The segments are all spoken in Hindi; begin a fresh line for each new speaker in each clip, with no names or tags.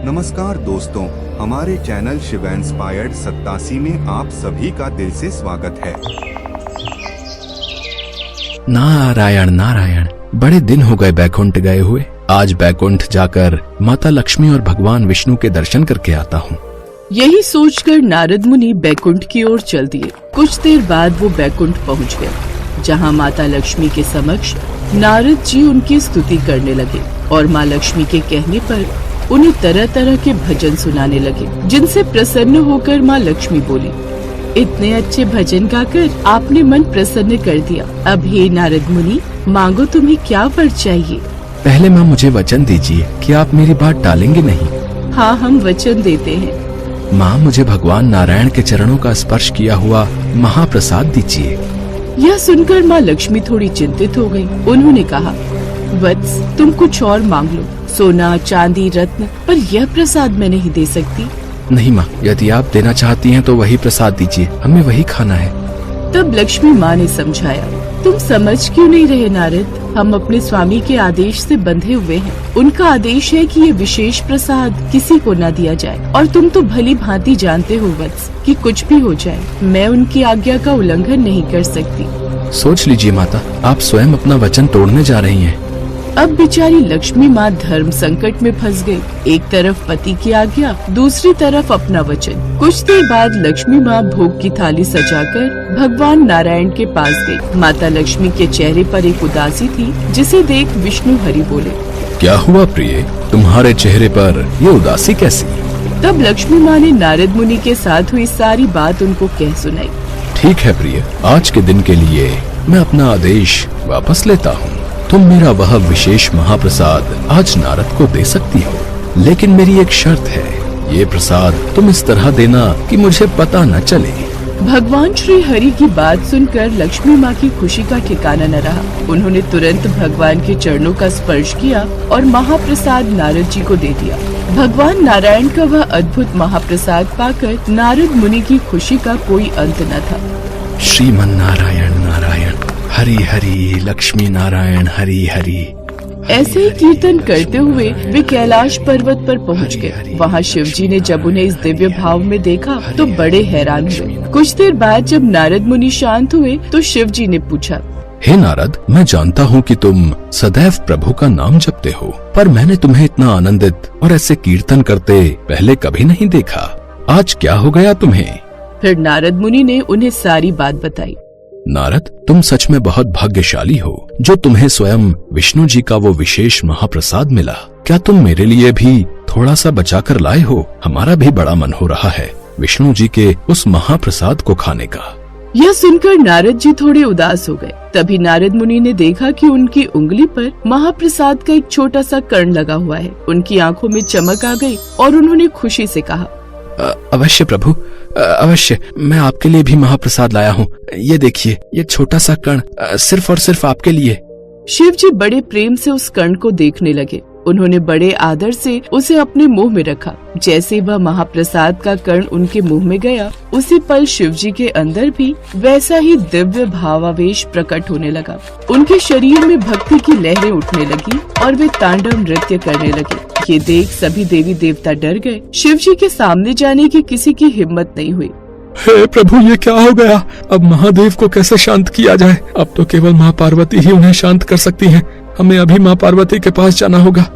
नमस्कार दोस्तों, हमारे चैनल शिव इंस्पायर्ड 87 में आप सभी का दिल से स्वागत है।
नारायण नारायण, बड़े दिन हो गए बैकुंठ गए हुए। आज बैकुंठ जाकर माता लक्ष्मी और भगवान विष्णु के दर्शन करके आता हूँ।
यही सोचकर नारद मुनि बैकुंठ की ओर चल दिए। कुछ देर बाद वो बैकुंठ पहुँच गए, जहाँ माता लक्ष्मी के समक्ष नारद जी उनकी स्तुति करने लगे और माँ लक्ष्मी के कहने पर उन्हें तरह तरह के भजन सुनाने लगे, जिनसे प्रसन्न होकर माँ लक्ष्मी बोली, इतने अच्छे भजन गाकर आपने मन प्रसन्न कर दिया। अब हे नारद मुनि, मांगो तुम्हें क्या वर चाहिए।
पहले माँ मुझे वचन दीजिए कि आप मेरी बात टालेंगे नहीं।
हाँ, हम वचन देते हैं।
माँ, मुझे भगवान नारायण के चरणों का स्पर्श किया हुआ महाप्रसाद दीजिए।
यह सुनकर माँ लक्ष्मी थोड़ी चिंतित हो गयी। उन्होंने कहा, वत्स, तुम कुछ और मांग लो, सोना चांदी रत्न, पर यह प्रसाद मैं नहीं दे सकती।
नहीं माँ, यदि आप देना चाहती हैं तो वही प्रसाद दीजिए, हमें वही खाना है।
तब लक्ष्मी माँ ने समझाया, तुम समझ क्यों नहीं रहे नारद, हम अपने स्वामी के आदेश से बंधे हुए हैं। उनका आदेश है कि ये विशेष प्रसाद किसी को न दिया जाए, और तुम तो भली भांति जानते हो वत्स कि कुछ भी हो जाए, मैं उनकी आज्ञा का उल्लंघन नहीं कर सकती।
सोच लीजिए माता, आप स्वयं अपना वचन तोड़ने जा रही हैं।
अब बेचारी लक्ष्मी माँ धर्म संकट में फंस गई। एक तरफ पति की आज्ञा, दूसरी तरफ अपना वचन। कुछ देर बाद लक्ष्मी माँ भोग की थाली सजाकर भगवान नारायण के पास गई। माता लक्ष्मी के चेहरे पर एक उदासी थी, जिसे देख विष्णु हरि बोले, क्या हुआ प्रिय, तुम्हारे चेहरे पर ये उदासी कैसी? तब लक्ष्मी माँ ने नारद मुनि के साथ हुई सारी बात उनको कह सुनाई।
ठीक है प्रिय, आज के दिन के लिए मैं अपना आदेश वापस लेता हूँ। तुम मेरा वह विशेष महाप्रसाद आज नारद को दे सकती हो, लेकिन मेरी एक शर्त है, ये प्रसाद तुम इस तरह देना कि मुझे पता न चले।
भगवान श्री हरि की बात सुनकर लक्ष्मी माँ की खुशी का ठिकाना न रहा। उन्होंने तुरंत भगवान के चरणों का स्पर्श किया और महाप्रसाद नारद जी को दे दिया। भगवान नारायण का वह अद्भुत महाप्रसाद पाकर नारद मुनि की खुशी का कोई अंत न था।
श्रीमन नारायण नारायण, हरि हरि, लक्ष्मी नारायण हरि हरि।
ऐसे ही कीर्तन करते हुए वे कैलाश पर्वत पर पहुंच गए। वहां शिव जी ने जब उन्हें इस दिव्य भाव में देखा तो बड़े हैरान हुए। कुछ देर बाद जब नारद मुनि शांत हुए तो शिव जी ने पूछा,
हे नारद, मैं जानता हूँ कि तुम सदैव प्रभु का नाम जपते हो, पर मैंने तुम्हें इतना आनंदित और ऐसे कीर्तन करते पहले कभी नहीं देखा। आज क्या हो गया तुम्हें?
फिर नारद मुनि ने उन्हें सारी बात बताई।
नारद, तुम सच में बहुत भाग्यशाली हो जो तुम्हें स्वयं विष्णु जी का वो विशेष महाप्रसाद मिला। क्या तुम मेरे लिए भी थोड़ा सा बचा कर लाए हो? हमारा भी बड़ा मन हो रहा है विष्णु जी के उस महाप्रसाद को खाने का।
यह सुनकर नारद जी थोड़े उदास हो गए। तभी नारद मुनि ने देखा कि उनकी उंगली पर महाप्रसाद का एक छोटा सा कण लगा हुआ है। उनकी आंखों में चमक आ गई और उन्होंने खुशी से कहा,
अवश्य प्रभु, अवश्य, मैं आपके लिए भी महाप्रसाद लाया हूँ। ये देखिए, ये छोटा सा कण सिर्फ और सिर्फ आपके लिए।
शिव जी बड़े प्रेम से उस कण को देखने लगे। उन्होंने बड़े आदर से उसे अपने मुंह में रखा। जैसे वह महाप्रसाद का कण उनके मुंह में गया, उसी पल शिव जी के अंदर भी वैसा ही दिव्य भावावेश प्रकट होने लगा। उनके शरीर में भक्ति की लहरें उठने लगी और वे तांडव नृत्य करने लगे। ये देख सभी देवी देवता डर गए। शिव जी के सामने जाने की किसी की हिम्मत नहीं हुई।
हे प्रभु, ये क्या हो गया? अब महादेव को कैसे शांत किया जाए? अब तो केवल माँ पार्वती ही उन्हें शांत कर सकती हैं। हमें अभी माँ पार्वती के पास जाना होगा।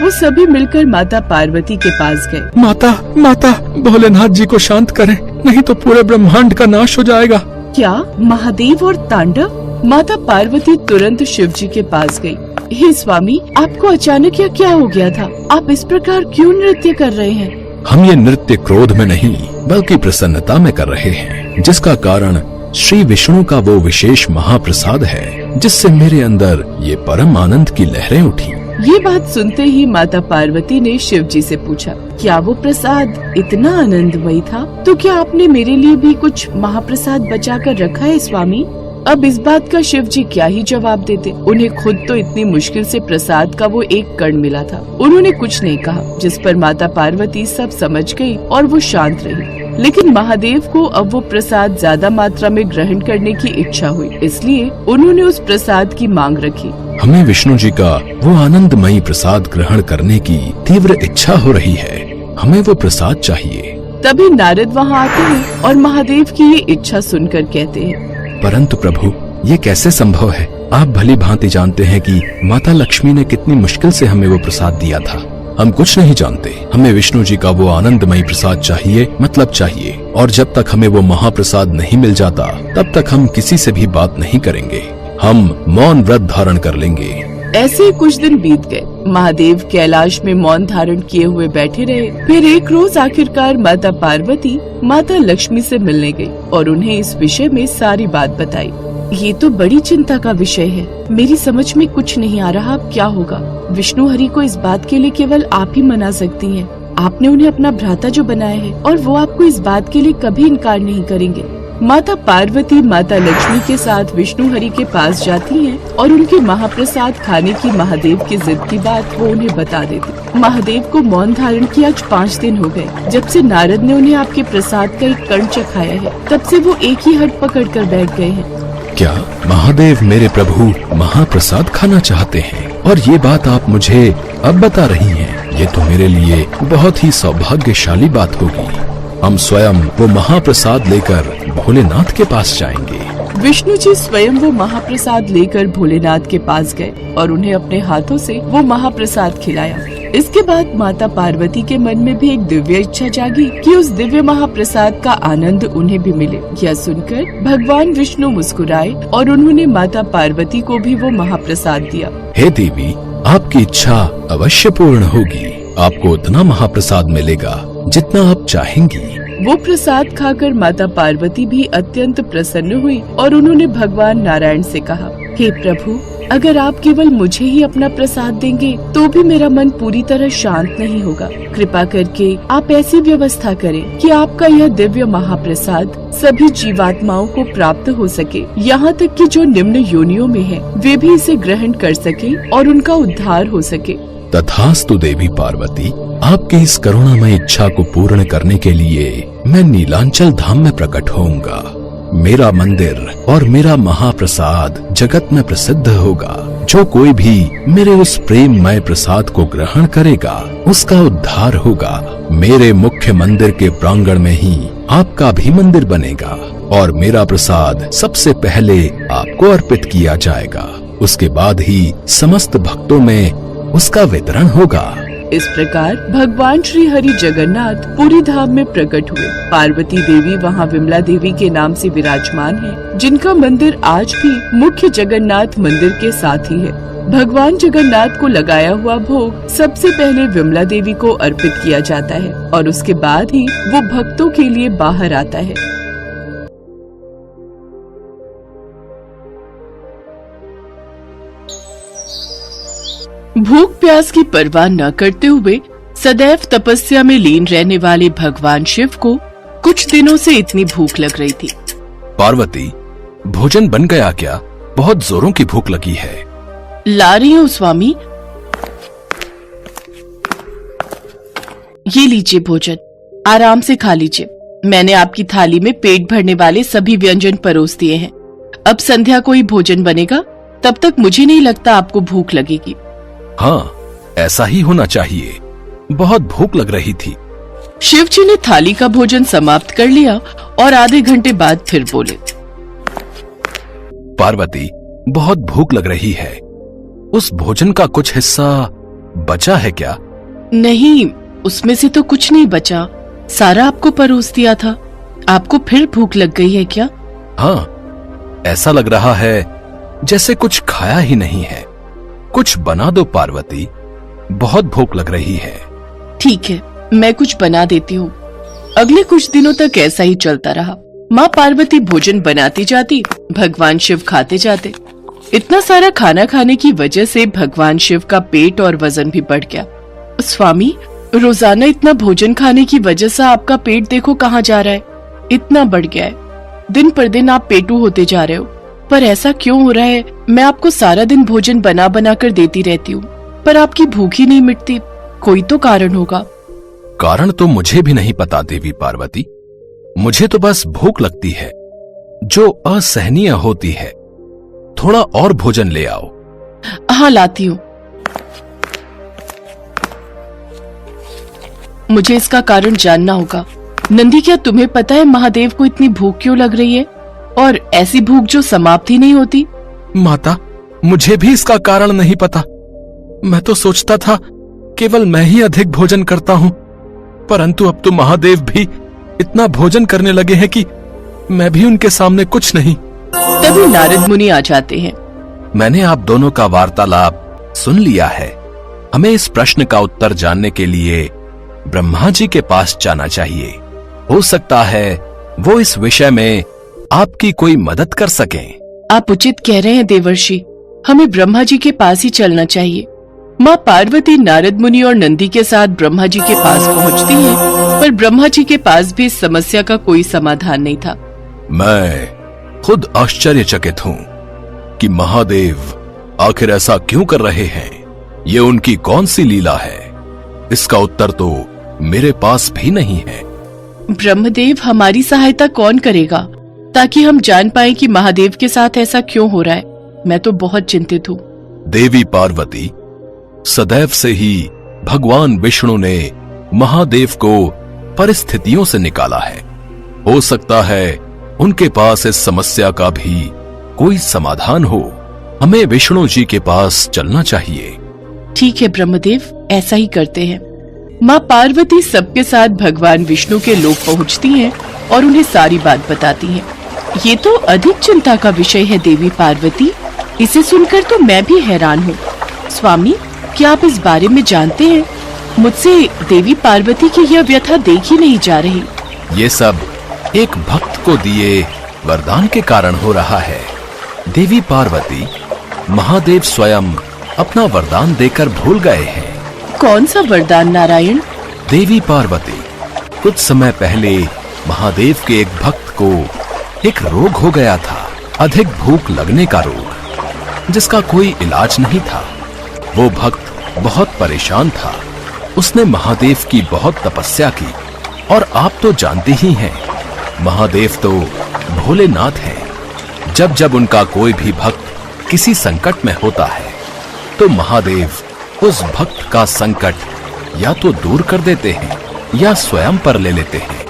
वो सभी मिलकर माता पार्वती के पास गए।
माता, माता, भोलेनाथ जी को शांत करें, नहीं तो पूरे ब्रह्मांड का नाश हो जाएगा।
क्या महादेव और तांडव? माता पार्वती तुरंत शिव जी के पास गई। हे स्वामी, आपको अचानक यह क्या हो गया था? आप इस प्रकार क्यों नृत्य कर रहे हैं?
हम ये नृत्य क्रोध में नहीं बल्कि प्रसन्नता में कर रहे हैं, जिसका कारण श्री विष्णु का वो विशेष महाप्रसाद है, जिससे मेरे अंदर ये परम आनंद की लहरें उठी।
ये बात सुनते ही माता पार्वती ने शिव जी से पूछा, क्या वो प्रसाद इतना आनंदमयी था? तो क्या आपने मेरे लिए भी कुछ महाप्रसाद बचा कर रखा है स्वामी? अब इस बात का शिव जी क्या ही जवाब देते। उन्हें खुद तो इतनी मुश्किल से प्रसाद का वो एक कण मिला था। उन्होंने कुछ नहीं कहा, जिस पर माता पार्वती सब समझ गई और वो शांत रही। लेकिन महादेव को अब वो प्रसाद ज्यादा मात्रा में ग्रहण करने की इच्छा हुई, इसलिए उन्होंने उस प्रसाद की मांग रखी।
हमें विष्णु जी का वो आनंदमयी प्रसाद ग्रहण करने की तीव्र इच्छा हो रही है। हमें वो प्रसाद चाहिए।
तभी नारद वहाँ आते हैं और महादेव की ये इच्छा सुनकर कहते हैं,
परंतु प्रभु, ये कैसे संभव है? आप भली भांति जानते हैं कि माता लक्ष्मी ने कितनी मुश्किल से हमें वो प्रसाद दिया था। हम कुछ नहीं जानते। हमें विष्णु जी का वो आनंदमयी प्रसाद चाहिए, मतलब चाहिए। और जब तक हमें वो महाप्रसाद नहीं मिल जाता, तब तक हम किसी से भी बात नहीं करेंगे। हम मौन व्रत धारण कर लेंगे।
ऐसे ही कुछ दिन बीत गए। महादेव कैलाश में मौन धारण किए हुए बैठे रहे। फिर एक रोज आखिरकार माता पार्वती माता लक्ष्मी से मिलने गई और उन्हें इस विषय में सारी बात बताई। ये तो बड़ी चिंता का विषय है। मेरी समझ में कुछ नहीं आ रहा अब क्या होगा। विष्णु हरि को इस बात के लिए केवल आप ही मना सकती हैं। आपने उन्हें अपना भ्राता जो बनाया है और वो आपको इस बात के लिए कभी इनकार नहीं करेंगे। माता पार्वती माता लक्ष्मी के साथ विष्णु हरि के पास जाती हैं और उनके महाप्रसाद खाने की महादेव की जिद की बात वो उन्हें बता देती। महादेव को मौन धारण किए आज 5 दिन हो गए। जब से नारद ने उन्हें आपके प्रसाद का एक कण चखाया है, तब से वो एक ही हट पकड़ कर बैठ गए हैं।
क्या महादेव मेरे प्रभु महाप्रसाद खाना चाहते हैं? और ये बात आप मुझे अब बता रही हैं? ये तो मेरे लिए बहुत ही सौभाग्यशाली बात होगी। हम स्वयं वो महाप्रसाद लेकर भोलेनाथ के पास जाएंगे।
विष्णु जी स्वयं वो महाप्रसाद लेकर भोलेनाथ के पास गए और उन्हें अपने हाथों से वो महाप्रसाद खिलाया। इसके बाद माता पार्वती के मन में भी एक दिव्य इच्छा जागी कि उस दिव्य महाप्रसाद का आनंद उन्हें भी मिले। यह सुनकर भगवान विष्णु मुस्कुराए और उन्होंने माता पार्वती को भी वो महाप्रसाद दिया।
हे देवी, आपकी इच्छा अवश्य पूर्ण होगी। आपको उतना महाप्रसाद मिलेगा जितना आप चाहेंगी।
वो प्रसाद खाकर माता पार्वती भी अत्यंत प्रसन्न हुई और उन्होंने भगवान नारायण से कहा, हे प्रभु, अगर आप केवल मुझे ही अपना प्रसाद देंगे तो भी मेरा मन पूरी तरह शांत नहीं होगा। कृपा करके आप ऐसी व्यवस्था करें कि आपका यह दिव्य महाप्रसाद सभी जीवात्माओं को प्राप्त हो सके, यहाँ तक कि जो निम्न योनियों में है वे भी इसे ग्रहण कर सके और उनका उद्धार हो सके।
तथास्तु देवी पार्वती, आपकी इस करुणामय इच्छा को पूर्ण करने के लिए मैं नीलांचल धाम में प्रकट होऊंगा। मेरा मंदिर और मेरा महाप्रसाद जगत में प्रसिद्ध होगा। जो कोई भी मेरे उस प्रेममय प्रसाद को ग्रहण करेगा उसका उद्धार होगा। मेरे मुख्य मंदिर के प्रांगण में ही आपका भी मंदिर बनेगा और मेरा प्रसाद सबसे पहले आपको अर्पित किया जाएगा। उसके बाद ही समस्त भक्तों में उसका वितरण होगा।
इस प्रकार भगवान श्री हरि जगन्नाथ पूरी धाम में प्रकट हुए। पार्वती देवी वहाँ विमला देवी के नाम से विराजमान है, जिनका मंदिर आज भी मुख्य जगन्नाथ मंदिर के साथ ही है। भगवान जगन्नाथ को लगाया हुआ भोग सबसे पहले विमला देवी को अर्पित किया जाता है और उसके बाद ही वो भक्तों के लिए बाहर आता है। भूख प्यास की परवाह न करते हुए सदैव तपस्या में लीन रहने वाले भगवान शिव को कुछ दिनों से इतनी भूख लग रही थी।
पार्वती, भोजन बन गया क्या? बहुत जोरों की भूख लगी है।
ला रही हूँ स्वामी। ये लीजिए भोजन, आराम से खा लीजिए। मैंने आपकी थाली में पेट भरने वाले सभी व्यंजन परोस दिए हैं। अब संध्या को ही भोजन बनेगा, तब तक मुझे नहीं लगता आपको भूख लगेगी।
हाँ, ऐसा ही होना चाहिए। बहुत भूख लग रही थी।
शिव जी ने थाली का भोजन समाप्त कर लिया और आधे घंटे बाद फिर बोले,
पार्वती, बहुत भूख लग रही है। उस भोजन का कुछ हिस्सा बचा है क्या?
नहीं, उसमें से तो कुछ नहीं बचा। सारा आपको परोस दिया था। आपको फिर भूख लग गई है क्या?
हाँ, ऐसा लग रहा है जैसे कुछ खाया ही नहीं है। कुछ बना दो पार्वती, बहुत भूख लग रही है।
ठीक है, मैं कुछ बना देती हूँ। अगले कुछ दिनों तक ऐसा ही चलता रहा। माँ पार्वती भोजन बनाती जाती, भगवान शिव खाते जाते। इतना सारा खाना खाने की वजह से भगवान शिव का पेट और वजन भी बढ़ गया। स्वामी, रोजाना इतना भोजन खाने की वजह से आपका पेट देखो कहाँ जा रहा है, इतना बढ़ गया है। दिन पर दिन आप पेटू होते जा रहे हो। पर ऐसा क्यों हो रहा है? मैं आपको सारा दिन भोजन बना बना कर देती रहती हूँ, पर आपकी भूख ही नहीं मिटती। कोई तो कारण होगा।
कारण तो मुझे भी नहीं पता देवी पार्वती। मुझे तो बस भूख लगती है, जो असहनीय होती है। थोड़ा और भोजन ले आओ।
हाँ, लाती हूँ। मुझे इसका कारण जानना होगा। नंदी, क्या तुम्हें पता है महादेव को इतनी भूख क्यों लग रही है, और ऐसी भूख जो समाप्त ही नहीं होती?
माता, मुझे भी इसका कारण नहीं पता। मैं तो सोचता था केवल मैं ही अधिक भोजन करता हूँ, परंतु अब तो महादेव भी इतना भोजन करने लगे हैं कि मैं भी उनके सामने कुछ नहीं।
तभी नारद मुनि आ जाते हैं।
मैंने आप दोनों का वार्तालाप सुन लिया है। हमें इस प्रश्न का उत्तर जानने के लिए ब्रह्मा जी के पास जाना चाहिए। हो सकता है वो इस विषय में आपकी कोई मदद कर सकें।
आप उचित कह रहे हैं देवर्षि, हमें ब्रह्मा जी के पास ही चलना चाहिए। माँ पार्वती नारद मुनि और नंदी के साथ ब्रह्मा जी के पास पहुँचती हैं, पर ब्रह्मा जी के पास भी इस समस्या का कोई समाधान नहीं था।
मैं खुद आश्चर्यचकित हूँ कि महादेव आखिर ऐसा क्यों कर रहे हैं। ये उनकी कौन सी लीला है, इसका उत्तर तो मेरे पास भी नहीं है।
ब्रह्मदेव, हमारी सहायता कौन करेगा ताकि हम जान पाए कि महादेव के साथ ऐसा क्यों हो रहा है? मैं तो बहुत चिंतित हूँ।
देवी पार्वती, सदैव से ही भगवान विष्णु ने महादेव को परिस्थितियों से निकाला है। हो सकता है उनके पास इस समस्या का भी कोई समाधान हो। हमें विष्णु जी के पास चलना चाहिए।
ठीक है ब्रह्मदेव, ऐसा ही करते हैं। माँ पार्वती सबके साथ भगवान विष्णु के लोक पहुँचती हैं और उन्हें सारी बात बताती हैं। ये तो अधिक चिंता का विषय है देवी पार्वती, इसे सुनकर तो मैं भी हैरान हूँ। स्वामी, क्या आप इस बारे में जानते हैं? मुझसे देवी पार्वती की यह व्यथा देखी नहीं जा रही।
ये सब एक भक्त को दिए वरदान के कारण हो रहा है। देवी पार्वती, महादेव स्वयं अपना वरदान देकर भूल गए हैं।
कौन सा वरदान नारायण?
देवी पार्वती, कुछ समय पहले महादेव के एक भक्त को एक रोग हो गया था, अधिक भूख लगने का रोग, जिसका कोई इलाज नहीं था। वो भक्त बहुत परेशान था। उसने महादेव की बहुत तपस्या की, और आप तो जानते ही हैं, महादेव तो भोलेनाथ हैं। जब जब उनका कोई भी भक्त किसी संकट में होता है, तो महादेव उस भक्त का संकट या तो दूर कर देते हैं या स्वयं पर ले लेते हैं।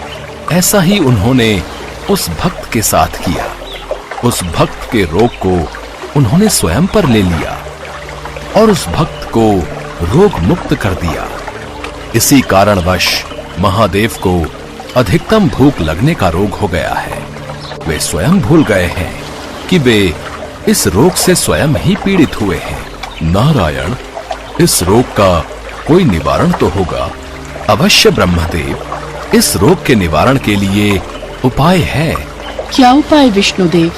ऐसा ही उन्होंने उस भक्त के साथ किया। उस भक्त के रोग को उन्होंने स्वयं पर ले लिया और उस भक्त को रोग मुक्त कर दिया। इसी कारणवश महादेव को अधिकतम भूख लगने का रोग हो गया है। वे स्वयं भूल गए हैं कि वे इस रोग से स्वयं ही पीड़ित हुए हैं। नारायण, इस रोग का कोई निवारण तो होगा। अवश्य ब्रह्मदेव, इस रोग के निवारण के लिए उपाय है।
क्या उपाय विष्णुदेव?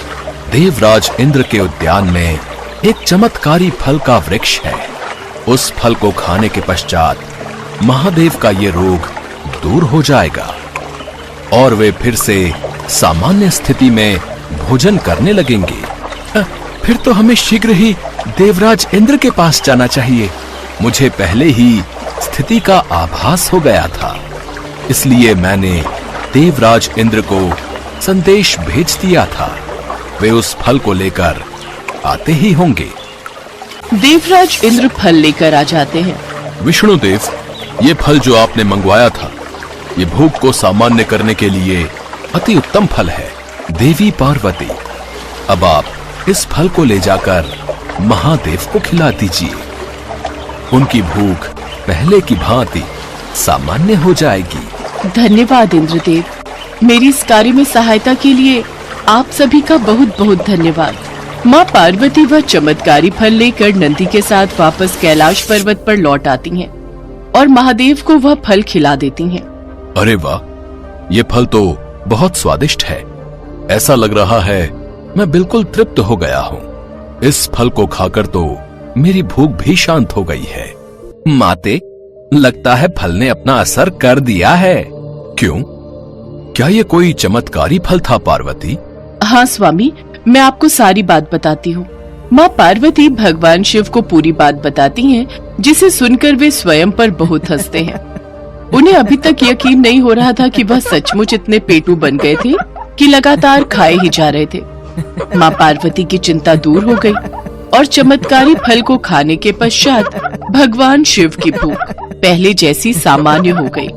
देवराज इंद्र के उद्यान में एक चमत्कारी फल का वृक्ष है। उस फल को खाने के पश्चात महादेव का ये रोग दूर हो जाएगा और वे फिर से सामान्य स्थिति में भोजन करने लगेंगे। फिर तो हमें शीघ्र ही देवराज इंद्र के पास जाना चाहिए। मुझे पहले ही स्थिति का आभास हो गया था, इसलिए मैंने देवराज इंद्र को संदेश भेज दिया था। वे उस फल को लेकर आते ही होंगे।
देवराज इंद्र फल लेकर आ जाते हैं।
विष्णुदेव, ये फल जो आपने मंगवाया था, ये भूख को सामान्य करने के लिए अति उत्तम फल है। देवी पार्वती, अब आप इस फल को ले जाकर महादेव को खिला दीजिए। उनकी भूख पहले की भांति सामान्य हो जाएगी।
धन्यवाद इंद्रदेव, मेरी इस कार्य में सहायता के लिए आप सभी का बहुत बहुत धन्यवाद। माँ पार्वती वह चमत्कारी फल लेकर नंदी के साथ वापस कैलाश पर्वत पर लौट आती हैं और महादेव को वह फल खिला देती हैं।
अरे वाह, ये फल तो बहुत स्वादिष्ट है। ऐसा लग रहा है मैं बिल्कुल तृप्त हो गया हूँ। इस फल को खाकर तो मेरी भूख भी शांत हो गई है। माते, लगता है फल ने अपना असर कर दिया है। क्यों? क्या ये कोई चमत्कारी फल था पार्वती?
हाँ स्वामी, मैं आपको सारी बात बताती हूँ। माँ पार्वती भगवान शिव को पूरी बात बताती हैं, जिसे सुनकर वे स्वयं पर बहुत हंसते हैं। उन्हें अभी तक यकीन नहीं हो रहा था कि वह सचमुच इतने पेटू बन गए थे कि लगातार खाए ही जा रहे थे। माँ पार्वती की चिंता दूर हो गई और चमत्कारी फल को खाने के पश्चात भगवान शिव की भूख पहले जैसी सामान्य हो गई।